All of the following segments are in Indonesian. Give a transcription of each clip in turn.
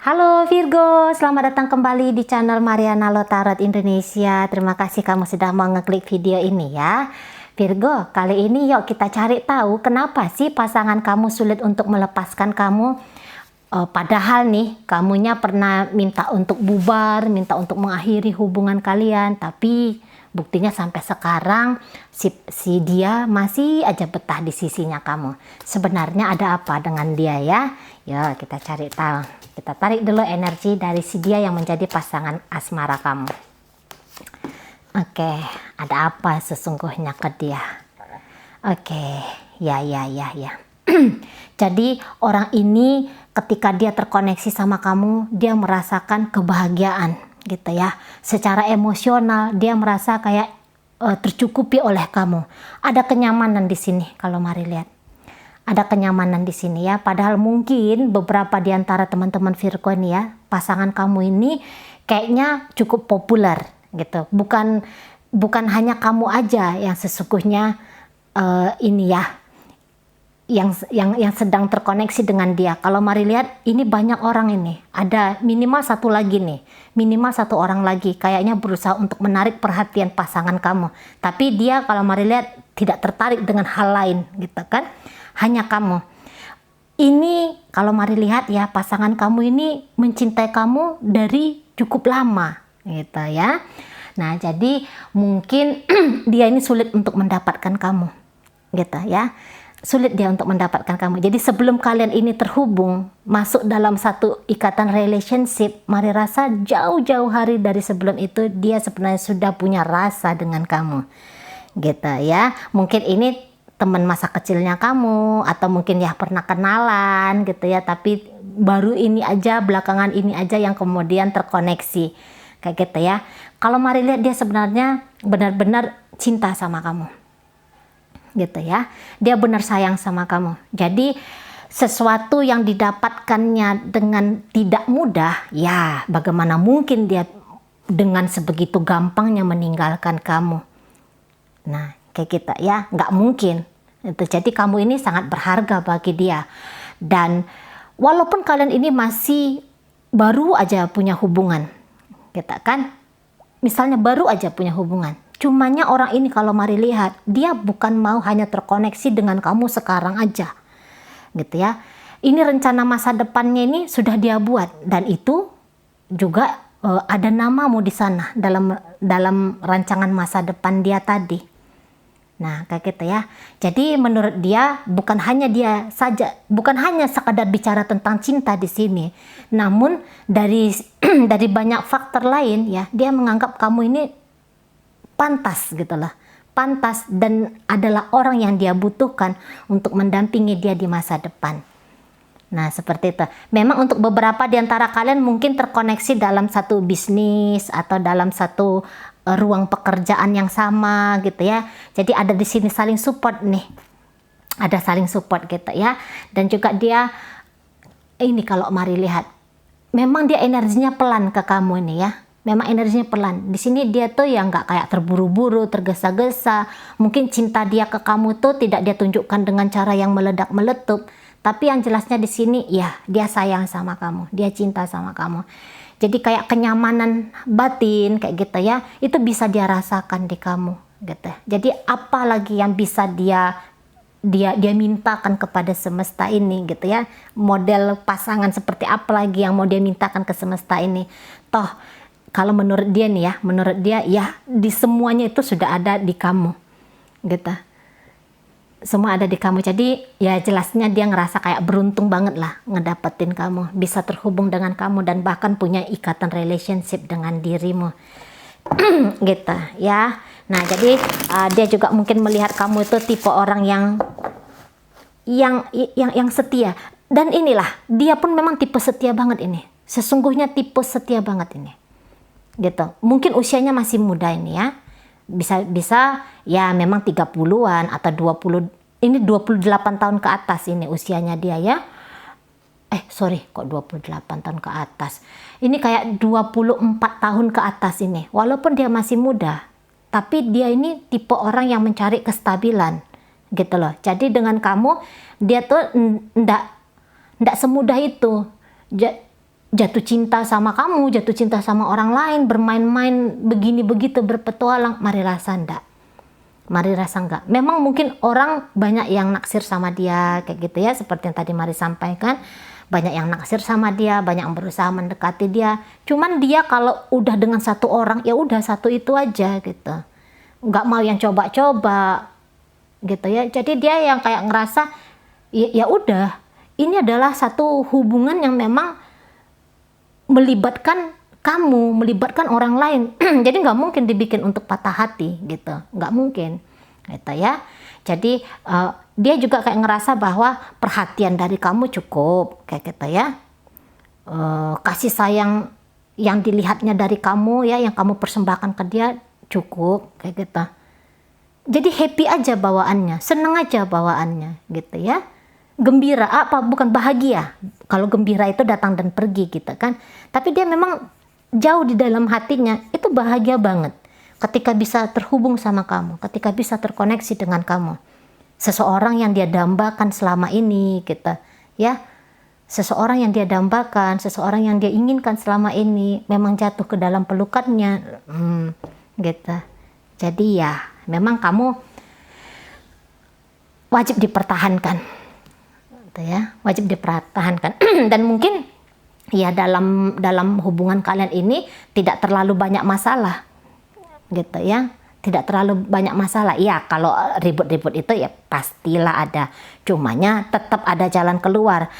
Halo Virgo, selamat datang kembali di channel Mariana Lotarot Indonesia. Terima kasih kamu sudah mau ngeklik video ini ya. Virgo, kali ini yuk kita cari tahu kenapa sih pasangan kamu sulit untuk melepaskan kamu. Padahal nih, kamunya pernah minta untuk bubar, minta untuk mengakhiri hubungan kalian. Tapi buktinya sampai sekarang si dia masih aja betah di sisinya kamu. Sebenarnya ada apa dengan dia ya? Yuk kita cari tahu. Kita tarik dulu energi dari si dia yang menjadi pasangan asmara kamu. Oke, ada apa sesungguhnya ke dia? Oke, ya. Jadi orang ini ketika dia terkoneksi sama kamu, dia merasakan kebahagiaan gitu ya. Secara emosional dia merasa kayak tercukupi oleh kamu. Ada kenyamanan di sini kalau mari lihat. Ada kenyamanan di sini ya. Padahal mungkin beberapa di antara teman-teman Virgo nih ya, pasangan kamu ini kayaknya cukup populer gitu. Bukan hanya kamu aja yang sesungguhnya ini ya, yang sedang terkoneksi dengan dia. Kalau mari lihat, ini banyak orang ini. Ada minimal satu lagi nih, minimal satu orang lagi kayaknya berusaha untuk menarik perhatian pasangan kamu. Tapi dia kalau mari lihat tidak tertarik dengan hal lain gitu kan. Hanya kamu. Ini kalau mari lihat ya, pasangan kamu ini mencintai kamu dari cukup lama gitu ya. Nah, jadi mungkin dia ini sulit untuk mendapatkan kamu gitu ya. Sulit dia untuk mendapatkan kamu. Jadi sebelum kalian ini terhubung, masuk dalam satu ikatan relationship, mari rasa jauh-jauh hari dari sebelum itu dia sebenarnya sudah punya rasa dengan kamu gitu ya. Mungkin ini teman masa kecilnya kamu, atau mungkin ya pernah kenalan gitu ya, tapi baru ini aja, belakangan ini aja yang kemudian terkoneksi kayak gitu ya. Kalau mari lihat, dia sebenarnya benar-benar cinta sama kamu gitu ya. Dia benar sayang sama kamu. Jadi sesuatu yang didapatkannya dengan tidak mudah, ya bagaimana mungkin dia dengan sebegitu gampangnya meninggalkan kamu. Nah kayak kita ya, nggak mungkin itu. Jadi kamu ini sangat berharga bagi dia. Dan walaupun kalian ini masih baru aja punya hubungan, kita kan misalnya baru aja punya hubungan, cumanya orang ini kalau mari lihat, dia bukan mau hanya terkoneksi dengan kamu sekarang aja gitu ya. Ini rencana masa depannya ini sudah dia buat, dan itu juga ada namamu di sana dalam rancangan masa depan dia tadi. Nah kayak gitu ya. Jadi menurut dia bukan hanya dia saja, bukan hanya sekadar bicara tentang cinta di sini, namun dari dari banyak faktor lain ya, dia menganggap kamu ini pantas gitu lah, pantas dan adalah orang yang dia butuhkan untuk mendampingi dia di masa depan. Nah seperti itu. Memang untuk beberapa di antara kalian mungkin terkoneksi dalam satu bisnis atau dalam satu ruang pekerjaan yang sama gitu ya. Jadi ada di sini saling support nih. Ada saling support gitu ya. Dan juga dia ini kalau mari lihat, memang dia energinya pelan ke kamu ini ya. Memang energinya pelan. Di sini dia tuh yang nggak kayak terburu-buru, tergesa-gesa. Mungkin cinta dia ke kamu tuh tidak dia tunjukkan dengan cara yang meledak-meletup. Tapi yang jelasnya di sini ya, dia sayang sama kamu, dia cinta sama kamu. Jadi kayak kenyamanan batin kayak gitu ya, itu bisa dia rasakan di kamu gitu. Jadi apa lagi yang bisa dia mintakan kepada semesta ini gitu ya. Model pasangan seperti apa lagi yang mau dia mintakan ke semesta ini. Toh kalau menurut dia nih ya, menurut dia ya di semuanya itu sudah ada di kamu gitu. Semua ada di kamu. Jadi ya jelasnya dia ngerasa kayak beruntung banget lah ngedapetin kamu, bisa terhubung dengan kamu dan bahkan punya ikatan relationship dengan dirimu gitu ya. Nah jadi dia juga mungkin melihat kamu itu tipe orang yang setia, dan inilah dia pun memang tipe setia banget ini. Sesungguhnya tipe setia banget ini gitu. Mungkin usianya masih muda ini ya. Bisa ya memang 30-an atau 28 tahun ke atas ini usianya dia ya. Kok 28 tahun ke atas. Ini kayak 24 tahun ke atas ini. Walaupun dia masih muda, tapi dia ini tipe orang yang mencari kestabilan gitu loh. Jadi dengan kamu dia tuh ndak semudah itu. jatuh cinta sama kamu, jatuh cinta sama orang lain, bermain-main begini begitu, berpetualang. Mari rasa enggak. Mari rasa enggak. Memang mungkin orang banyak yang naksir sama dia kayak gitu ya, seperti yang tadi Mari sampaikan. Banyak yang naksir sama dia, banyak yang berusaha mendekati dia. Cuman dia kalau udah dengan satu orang, ya udah satu itu aja gitu. Nggak mau yang coba-coba gitu ya. Jadi dia yang kayak ngerasa ya udah, ini adalah satu hubungan yang memang melibatkan kamu, melibatkan orang lain. Jadi nggak mungkin dibikin untuk patah hati gitu, nggak mungkin gitu ya. Jadi dia juga kayak ngerasa bahwa perhatian dari kamu cukup kayak gitu ya. Kasih sayang yang dilihatnya dari kamu ya, yang kamu persembahkan ke dia cukup kayak gitu. Jadi happy aja bawaannya, seneng aja bawaannya gitu ya. Gembira apa, bukan bahagia. Kalau gembira itu datang dan pergi gitu kan. Tapi dia memang jauh di dalam hatinya itu bahagia banget ketika bisa terhubung sama kamu, ketika bisa terkoneksi dengan kamu. Seseorang yang dia dambakan selama ini gitu ya. Seseorang yang dia dambakan, seseorang yang dia inginkan selama ini memang jatuh ke dalam pelukannya gitu. Jadi ya memang kamu wajib dipertahankan gitu ya, wajib dipertahankan. Dan mungkin ya dalam hubungan kalian ini tidak terlalu banyak masalah gitu ya, tidak terlalu banyak masalah. Ya kalau ribut-ribut itu ya pastilah ada, cumanya tetap ada jalan keluar.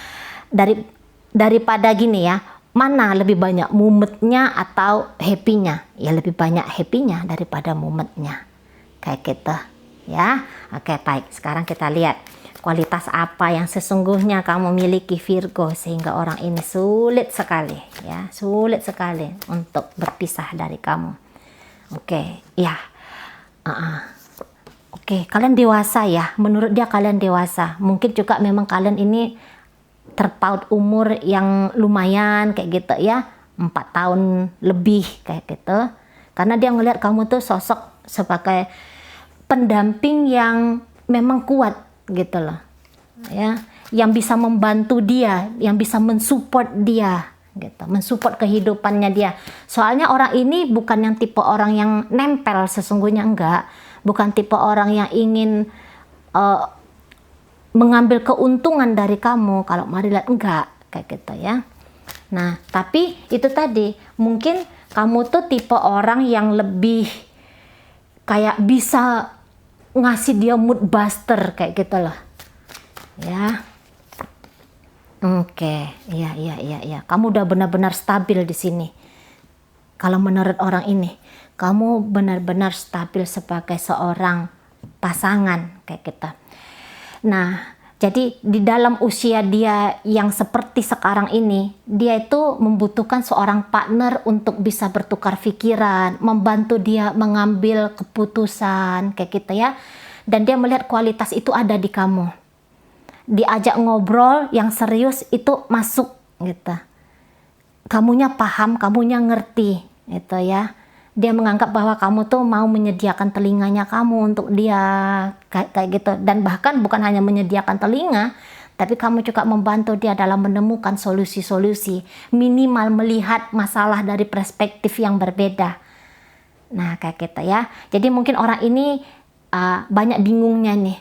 Daripada gini ya, mana lebih banyak mumetnya atau happy-nya? Ya lebih banyak happy-nya daripada mumetnya kayak gitu ya. Oke, baik, sekarang kita lihat kualitas apa yang sesungguhnya kamu miliki Virgo sehingga orang ini sulit sekali ya, sulit sekali untuk berpisah dari kamu. Oke, ya. Oke, kalian dewasa ya. Menurut dia kalian dewasa. Mungkin juga memang kalian ini terpaut umur yang lumayan kayak gitu ya. 4 tahun lebih kayak gitu. Karena dia ngelihat kamu tuh sosok sebagai pendamping yang memang kuat gitu loh. Ya, yang bisa membantu dia, yang bisa mensupport dia gitu, mensupport kehidupannya dia. Soalnya orang ini bukan yang tipe orang yang nempel, sesungguhnya enggak, bukan tipe orang yang ingin mengambil keuntungan dari kamu. Kalau Mari lihat enggak kayak gitu ya. Nah, tapi itu tadi mungkin kamu tuh tipe orang yang lebih kayak bisa ngasih dia mood buster kayak gitu loh ya. Oke, iya. Kamu udah benar-benar stabil di sini. Kalau menurut orang ini, kamu benar-benar stabil sebagai seorang pasangan kayak gitu. Nah, jadi di dalam usia dia yang seperti sekarang ini, dia itu membutuhkan seorang partner untuk bisa bertukar pikiran, membantu dia mengambil keputusan kayak gitu ya. Dan dia melihat kualitas itu ada di kamu. Diajak ngobrol yang serius itu masuk gitu. Kamunya paham, kamunya ngerti gitu ya. Dia menganggap bahwa kamu tuh mau menyediakan telinganya kamu untuk dia kayak gitu. Dan bahkan bukan hanya menyediakan telinga, tapi kamu juga membantu dia dalam menemukan solusi-solusi, minimal melihat masalah dari perspektif yang berbeda. Nah kayak gitu ya. Jadi mungkin orang ini banyak bingungnya nih.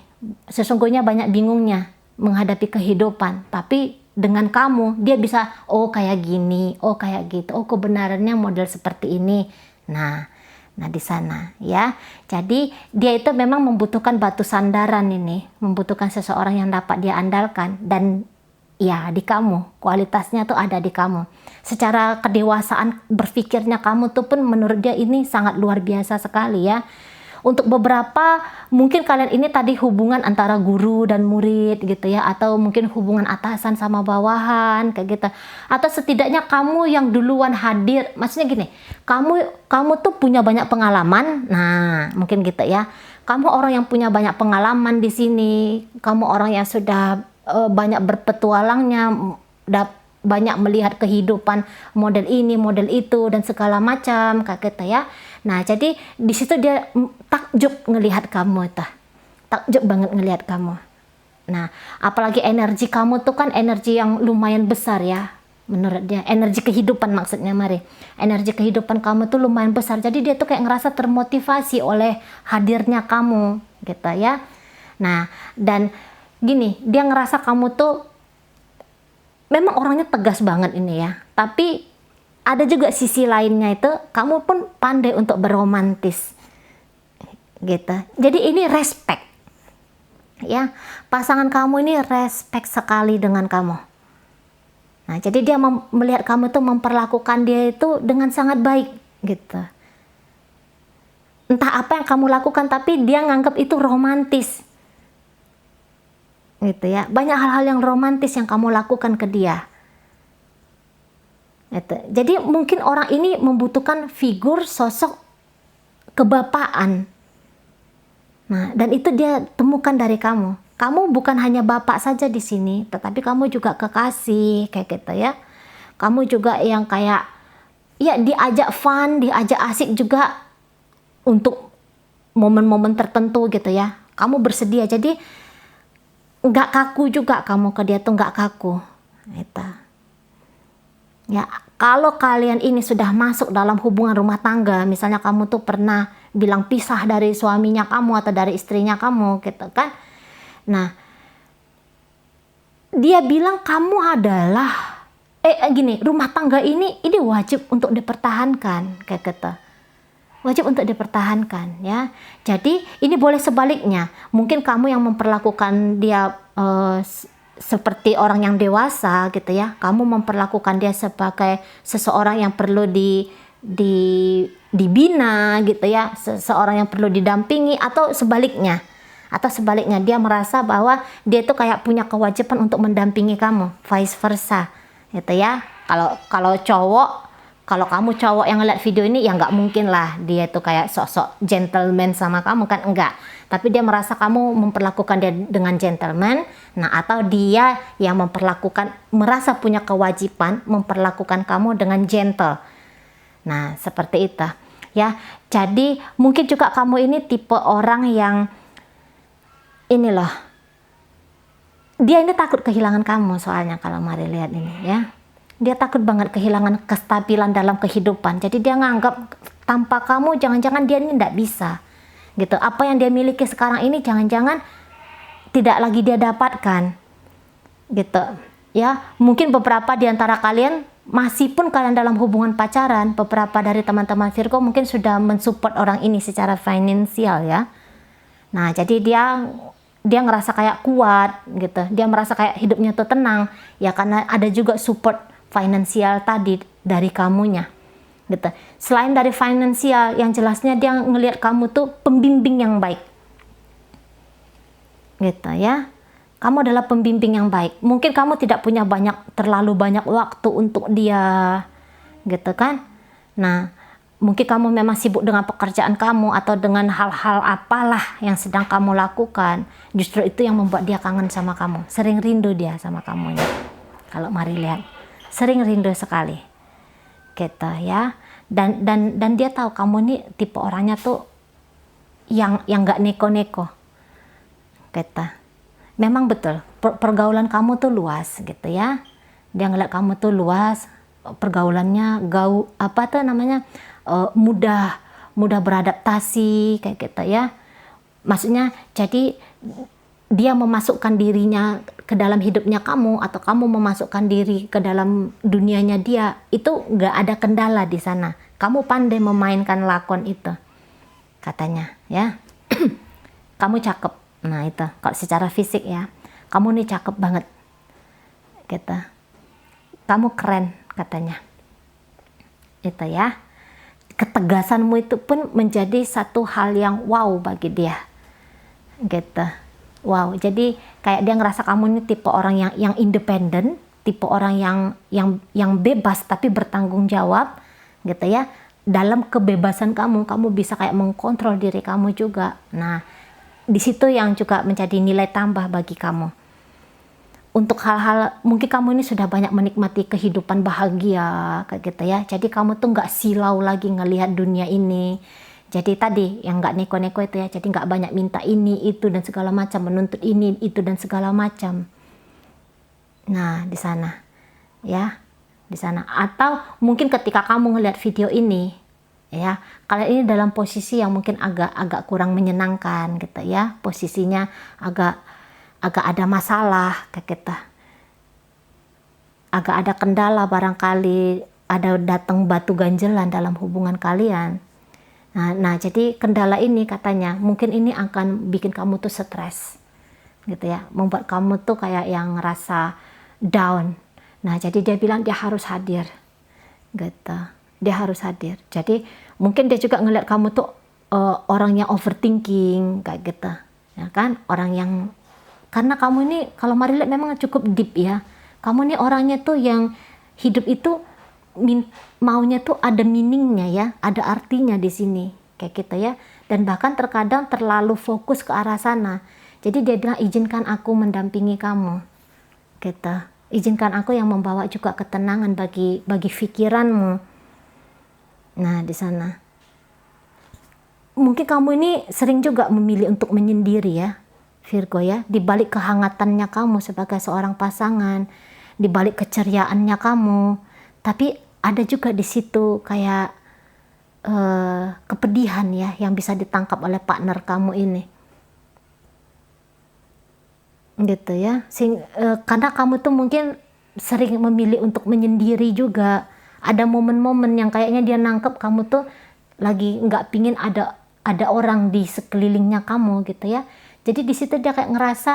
Sesungguhnya banyak bingungnya menghadapi kehidupan, tapi dengan kamu dia bisa kayak gini, kayak gitu, kebenarannya model seperti ini. Nah di sana ya. Jadi dia itu memang membutuhkan batu sandaran ini, membutuhkan seseorang yang dapat dia andalkan, dan ya di kamu, kualitasnya tuh ada di kamu. Secara kedewasaan berpikirnya kamu tuh pun menurut dia ini sangat luar biasa sekali ya. Untuk beberapa mungkin kalian ini tadi hubungan antara guru dan murid gitu ya, atau mungkin hubungan atasan sama bawahan kayak gitu, atau setidaknya kamu yang duluan hadir. Maksudnya gini, kamu tuh punya banyak pengalaman. Nah mungkin gitu ya, kamu orang yang punya banyak pengalaman di sini, kamu orang yang sudah banyak berpetualangnya, banyak melihat kehidupan model ini model itu dan segala macam kayak gitu ya. Nah jadi di situ dia takjub ngelihat kamu, takjub banget ngelihat kamu. Nah apalagi energi kamu tuh kan energi yang lumayan besar ya, menurut dia. Energi kehidupan maksudnya, Mari. Energi kehidupan kamu tuh lumayan besar. Jadi dia tuh kayak ngerasa termotivasi oleh hadirnya kamu, gitu ya. Nah, dan gini, dia ngerasa kamu tuh memang orangnya tegas banget ini ya. Tapi ada juga sisi lainnya itu, kamu pun pandai untuk berromantis, gitu. Jadi ini respect. Ya, pasangan kamu ini respect sekali dengan kamu. Nah, jadi dia melihat kamu tuh memperlakukan dia itu dengan sangat baik, gitu. Entah apa yang kamu lakukan, tapi dia nganggap itu romantis, gitu ya. Banyak hal-hal yang romantis yang kamu lakukan ke dia. Gitu. Jadi mungkin orang ini membutuhkan figur sosok kebapaan. Nah, dan itu dia temukan dari kamu. Kamu bukan hanya bapak saja di sini, tetapi kamu juga kekasih, kayak gitu ya. Kamu juga yang kayak, ya diajak fun, diajak asik juga untuk momen-momen tertentu gitu ya. Kamu bersedia, jadi nggak kaku juga kamu ke dia tuh, nggak kaku. Gitu. Ya, kalau kalian ini sudah masuk dalam hubungan rumah tangga, misalnya kamu tuh pernah bilang pisah dari suaminya kamu atau dari istrinya kamu, gitu kan. Nah, dia bilang kamu adalah, gini, rumah tangga ini wajib untuk dipertahankan, kayak gitu. Wajib untuk dipertahankan, ya. Jadi, ini boleh sebaliknya. Mungkin kamu yang memperlakukan dia seperti orang yang dewasa gitu ya, kamu memperlakukan dia sebagai seseorang yang perlu dibina gitu ya, seseorang yang perlu didampingi, atau sebaliknya dia merasa bahwa dia itu kayak punya kewajiban untuk mendampingi kamu, vice versa gitu ya. Kalau kamu cowok yang ngeliat video ini, ya nggak mungkin lah dia itu kayak sosok gentleman sama kamu kan, enggak. Tapi dia merasa kamu memperlakukan dia dengan gentleman, nah atau dia yang merasa punya kewajiban memperlakukan kamu dengan gentle. Nah, seperti itu ya. Jadi mungkin juga kamu ini tipe orang yang ini loh, dia ini takut kehilangan kamu soalnya, kalau Mari lihat ini ya. Dia takut banget kehilangan kestabilan dalam kehidupan. Jadi dia nganggap tanpa kamu jangan-jangan dia ini tidak bisa. Gitu. Apa yang dia miliki sekarang ini jangan-jangan tidak lagi dia dapatkan. Gitu. Ya, mungkin beberapa di antara kalian masih pun kalian dalam hubungan pacaran, beberapa dari teman-teman Virgo mungkin sudah mensupport orang ini secara finansial ya. Nah, jadi dia ngerasa kayak kuat gitu. Dia merasa kayak hidupnya tuh tenang ya, karena ada juga support finansial tadi dari kamunya gitu. Selain dari finansial, yang jelasnya dia ngelihat kamu tuh pembimbing yang baik gitu ya. Kamu adalah pembimbing yang baik. Mungkin kamu tidak punya terlalu banyak waktu untuk dia gitu kan. Nah, mungkin kamu memang sibuk dengan pekerjaan kamu atau dengan hal-hal apalah yang sedang kamu lakukan. Justru itu yang membuat dia kangen sama kamu. Sering rindu dia sama kamu ya. Kalau Mari lihat, sering rindu sekali gitu ya. Dan dia tahu kamu ini tipe orangnya tuh yang nggak neko-neko gitu. Memang betul pergaulan kamu tuh luas gitu ya. Dia ngeliat kamu tuh luas, pergaulannya mudah beradaptasi kayak gitu ya. Maksudnya jadi dia memasukkan dirinya ke dalam hidupnya kamu, atau kamu memasukkan diri ke dalam dunianya dia, itu nggak ada kendala di sana. Kamu pandai memainkan lakon itu, katanya ya. Kamu cakep. Nah itu, kalau secara fisik ya, kamu nih cakep banget gitu. Kamu keren katanya. Itu ya. Ketegasanmu itu pun menjadi satu hal yang wow bagi dia. Gitu. Wow, jadi kayak dia ngerasa kamu ini tipe orang yang independen, tipe orang yang bebas tapi bertanggung jawab gitu ya. Dalam kebebasan kamu bisa kayak mengkontrol diri kamu juga. Nah, di situ yang juga menjadi nilai tambah bagi kamu. Untuk hal-hal, mungkin kamu ini sudah banyak menikmati kehidupan bahagia kayak gitu ya. Jadi kamu tuh nggak silau lagi ngelihat dunia ini. Jadi tadi yang nggak neko-neko itu ya, jadi nggak banyak minta ini, itu, dan segala macam, menuntut ini, itu, dan segala macam. Nah, di sana ya. di sana. Atau mungkin ketika kamu ngelihat video ini, ya, kalian ini dalam posisi yang mungkin agak kurang menyenangkan gitu ya, posisinya agak ada masalah kayak gitu, agak ada kendala, barangkali ada datang batu ganjelan dalam hubungan kalian. Nah, jadi kendala ini katanya mungkin ini akan bikin kamu tuh stres gitu ya, membuat kamu tuh kayak yang ngerasa down. Nah, jadi dia bilang dia harus hadir gitu, dia harus hadir. Jadi mungkin dia juga ngeliat kamu tuh orang yang overthinking kayak gitu ya kan, orang yang, karena kamu ini kalau Mari lihat memang cukup deep ya, kamu nih orangnya tuh yang hidup itu maunya tuh ada meaningnya ya, ada artinya di sini kayak gitu ya, dan bahkan terkadang terlalu fokus ke arah sana. Jadi dia bilang izinkan aku mendampingi kamu gitu, izinkan aku yang membawa juga ketenangan bagi pikiranmu. Nah, di sana mungkin kamu ini sering juga memilih untuk menyendiri ya Virgo ya, di balik kehangatannya kamu sebagai seorang pasangan, di balik keceriaannya kamu, tapi ada juga di situ kayak kepedihan ya yang bisa ditangkap oleh partner kamu ini gitu ya. Karena kamu tuh mungkin sering memilih untuk menyendiri juga. Ada momen-momen yang kayaknya dia nangkep kamu tuh lagi nggak pingin ada orang di sekelilingnya kamu gitu ya. Jadi di situ dia kayak ngerasa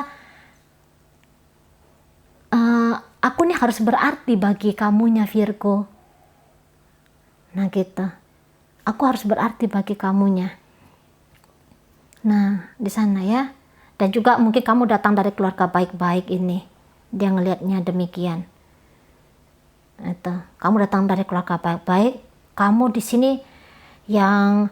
aku nih harus berarti bagi kamunya Virgo. Nah gitu, aku harus berarti bagi kamunya. Nah di sana ya. Dan juga mungkin kamu datang dari keluarga baik-baik ini, dia ngelihatnya demikian. Itu, kamu datang dari keluarga baik-baik, kamu di sini yang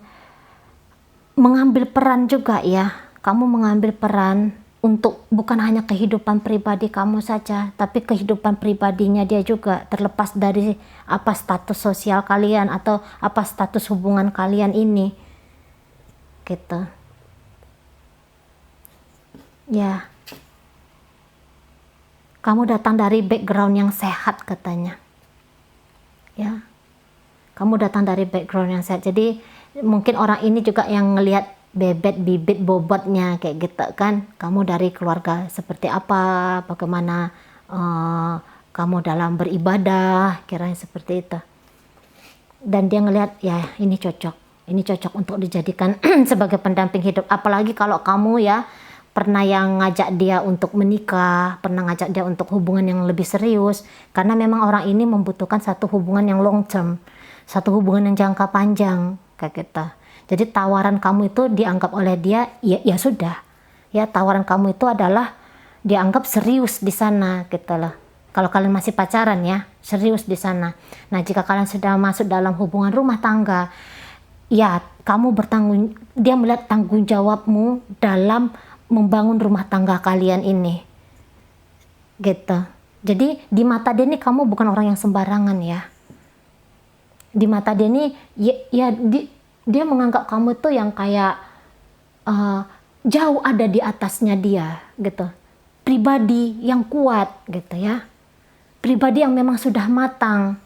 mengambil peran juga ya, kamu mengambil peran untuk bukan hanya kehidupan pribadi kamu saja, tapi kehidupan pribadinya dia juga, terlepas dari apa status sosial kalian atau apa status hubungan kalian ini gitu ya. Kamu datang dari background yang sehat katanya ya, kamu datang dari background yang sehat. Jadi mungkin orang ini juga yang ngelihat bebet bibit bobotnya kayak gitu kan, kamu dari keluarga seperti apa, bagaimana kamu dalam beribadah, kiranya seperti itu. Dan dia ngelihat ya ini cocok untuk dijadikan sebagai pendamping hidup. Apalagi kalau kamu ya pernah yang ngajak dia untuk menikah, pernah ngajak dia untuk hubungan yang lebih serius, karena memang orang ini membutuhkan satu hubungan yang long term, satu hubungan yang jangka panjang kayak gitu. Jadi tawaran kamu itu dianggap oleh dia ya sudah ya, tawaran kamu itu adalah dianggap serius di sana gitu loh. Kalau kalian masih pacaran ya serius di sana. Nah jika kalian sudah masuk dalam hubungan rumah tangga ya, kamu dia melihat tanggung jawabmu dalam membangun rumah tangga kalian ini gitu. Jadi di mata dia ini kamu bukan orang yang sembarangan ya, di mata dia ini dia menganggap kamu tuh yang kayak jauh ada di atasnya dia gitu, pribadi yang kuat gitu ya, pribadi yang memang sudah matang,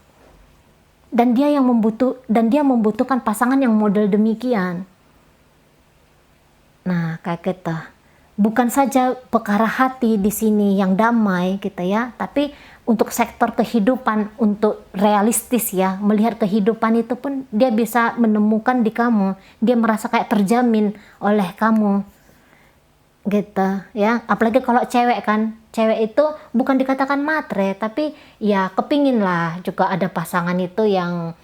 dan dia membutuhkan pasangan yang model demikian. Nah kayak gitu. Bukan saja perkara hati di sini yang damai gitu ya, tapi untuk sektor kehidupan, untuk realistis ya, melihat kehidupan itu pun dia bisa menemukan di kamu. Dia merasa kayak terjamin oleh kamu gitu ya. Apalagi kalau cewek kan, cewek itu bukan dikatakan matre, tapi ya kepingin lah juga ada pasangan itu yang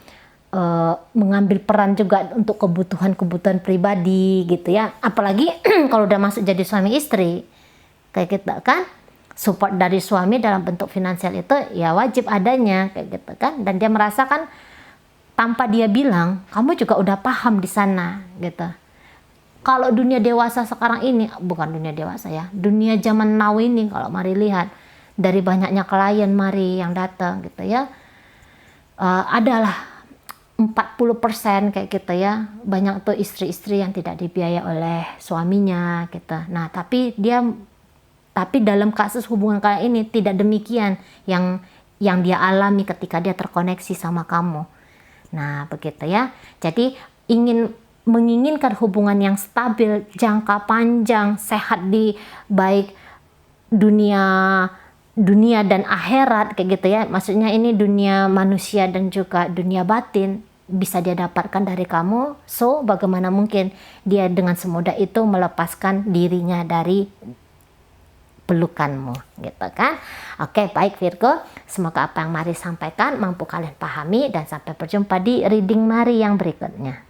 mengambil peran juga untuk kebutuhan pribadi gitu ya. Apalagi kalau udah masuk jadi suami istri kayak gitu kan, support dari suami dalam bentuk finansial itu ya wajib adanya kayak gitu kan. Dan dia merasakan tanpa dia bilang kamu juga udah paham di sana gitu. Kalau dunia dewasa sekarang ini, bukan dunia dewasa ya, dunia zaman now ini, kalau Mari lihat dari banyaknya klien Mari yang datang gitu ya, adalah 40% kayak gitu ya, banyak tuh istri-istri yang tidak dibiayai oleh suaminya gitu. Nah tapi dalam kasus hubungan kalian ini tidak demikian, yang yang dia alami ketika dia terkoneksi sama kamu. Nah, begitu ya. Jadi menginginkan hubungan yang stabil, jangka panjang, sehat di baik dunia dan akhirat kayak gitu ya. Maksudnya ini dunia manusia dan juga dunia batin bisa dia dapatkan dari kamu. So, bagaimana mungkin dia dengan semudah itu melepaskan dirinya dari pelukanmu, gitu kan? Oke, baik Virgo. Semoga apa yang Mari sampaikan mampu kalian pahami, dan sampai berjumpa di reading Mari yang berikutnya.